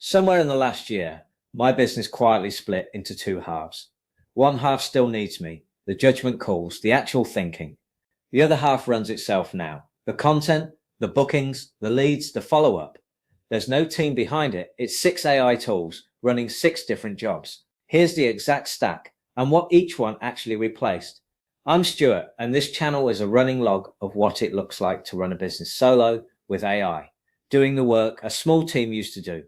Somewhere in the last year, my business quietly split into two halves. One half still needs me, the judgment calls, the actual thinking. The other half runs itself now. The content, the bookings, the leads, the follow-up. There's no team behind it. It's 6 AI tools running 6 different jobs. Here's the exact stack and what each one actually replaced. I'm Stuart, and this channel is a running log of what it looks like to run a business solo with AI, doing the work a small team used to do.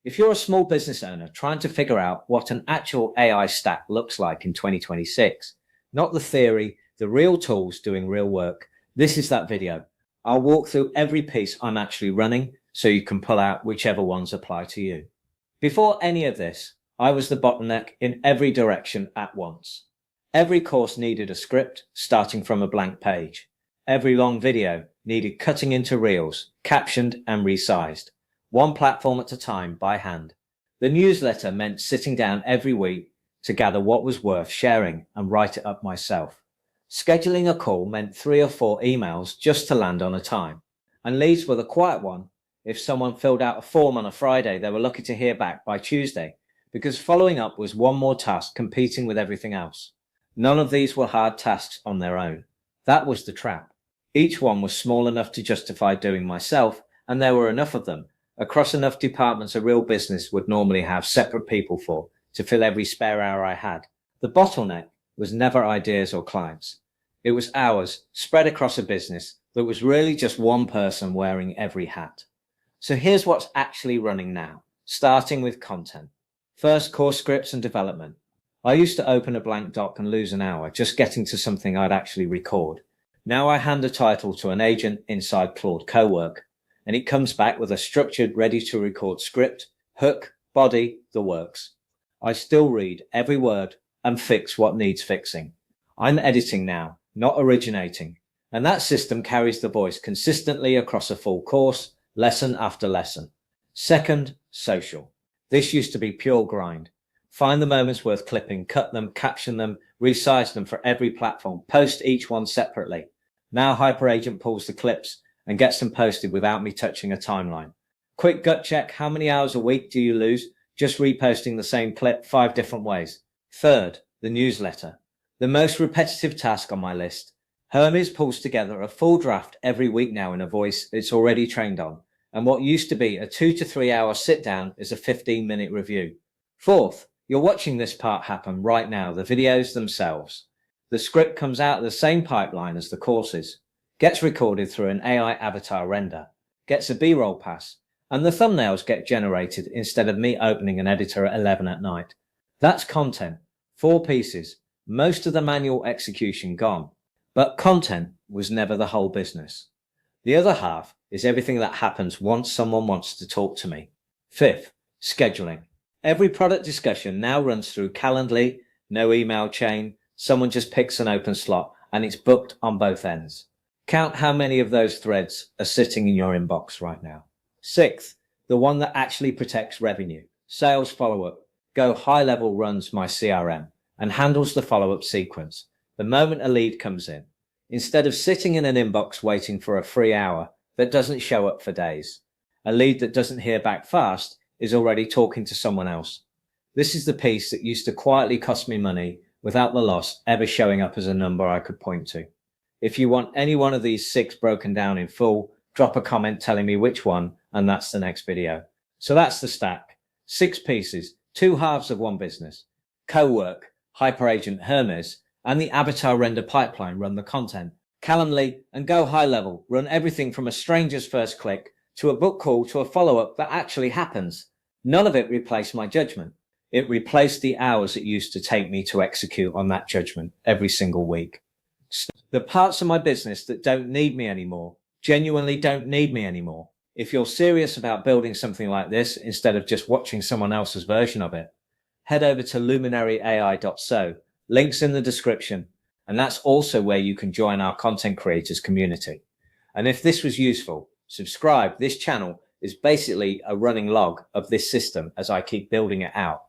If you're a small business owner trying to figure out what an actual AI stack looks like in 2026, not the theory, the real tools doing real work, this is that video. I'll walk through every piece I'm actually running so you can pull out whichever ones apply to you. Before any of this, I was the bottleneck in every direction at once. Every course needed a script starting from a blank page. Every long video needed cutting into reels, captioned and resized. One platform at a time by hand. The newsletter meant sitting down every week to gather what was worth sharing and write it up myself. Scheduling a call meant 3 or 4 emails just to land on a time. And leads were the quiet one. If someone filled out a form on a Friday, they were lucky to hear back by Tuesday, because following up was one more task competing with everything else. None of these were hard tasks on their own. That was the trap. Each one was small enough to justify doing myself, and there were enough of them across enough departments a real business would normally have separate people for to fill every spare hour I had. The bottleneck was never ideas or clients. It was hours spread across a business that was really just one person wearing every hat. So here's what's actually running now, starting with content. First, course scripts and development. I used to open a blank doc and lose an hour just getting to something I'd actually record. Now I hand a title to an agent inside Claude Cowork, and it comes back with a structured, ready-to-record script, hook, body, the works. I still read every word and fix what needs fixing. I'm editing now, not originating, and that system carries the voice consistently across a full course, lesson after lesson. Second, social. This used to be pure grind. Find the moments worth clipping, cut them, caption them, resize them for every platform, post each one separately. Now HyperAgent pulls the clips and gets them posted without me touching a timeline. Quick gut check, how many hours a week do you lose just reposting the same clip 5 different ways? Third, the newsletter. The most repetitive task on my list. Hermes pulls together a full draft every week now in a voice it's already trained on, and what used to be a 2 to 3 hour sit down is a 15-minute review. Fourth, you're watching this part happen right now, the videos themselves. The script comes out of the same pipeline as the courses, gets recorded through an AI avatar render, gets a B-roll pass, and the thumbnails get generated instead of me opening an editor at 11 at night. That's content. 4 pieces, most of the manual execution gone. But content was never the whole business. The other half is everything that happens once someone wants to talk to me. Fifth, scheduling. Every product discussion now runs through Calendly, no email chain, someone just picks an open slot, and it's booked on both ends. Count how many of those threads are sitting in your inbox right now. Sixth, the one that actually protects revenue. Sales follow-up. Go High Level runs my CRM and handles the follow-up sequence. The moment a lead comes in, instead of sitting in an inbox waiting for a free hour that doesn't show up for days, a lead that doesn't hear back fast is already talking to someone else. This is the piece that used to quietly cost me money without the loss ever showing up as a number I could point to. If you want any one of these 6 broken down in full, drop a comment telling me which one, and that's the next video. So that's the stack. 6 pieces, 2 halves of one business. Cowork, HyperAgent Hermes, and the avatar render pipeline run the content. Calendly and Go High Level run everything from a stranger's first click to a book call to a follow-up that actually happens. None of it replaced my judgment. It replaced the hours it used to take me to execute on that judgment every single week. The parts of my business that don't need me anymore genuinely don't need me anymore. If you're serious about building something like this instead of just watching someone else's version of it, head over to luminaryai.so. Links in the description, and that's also where you can join our content creators community. And if this was useful, subscribe. This channel is basically a running log of this system as I keep building it out.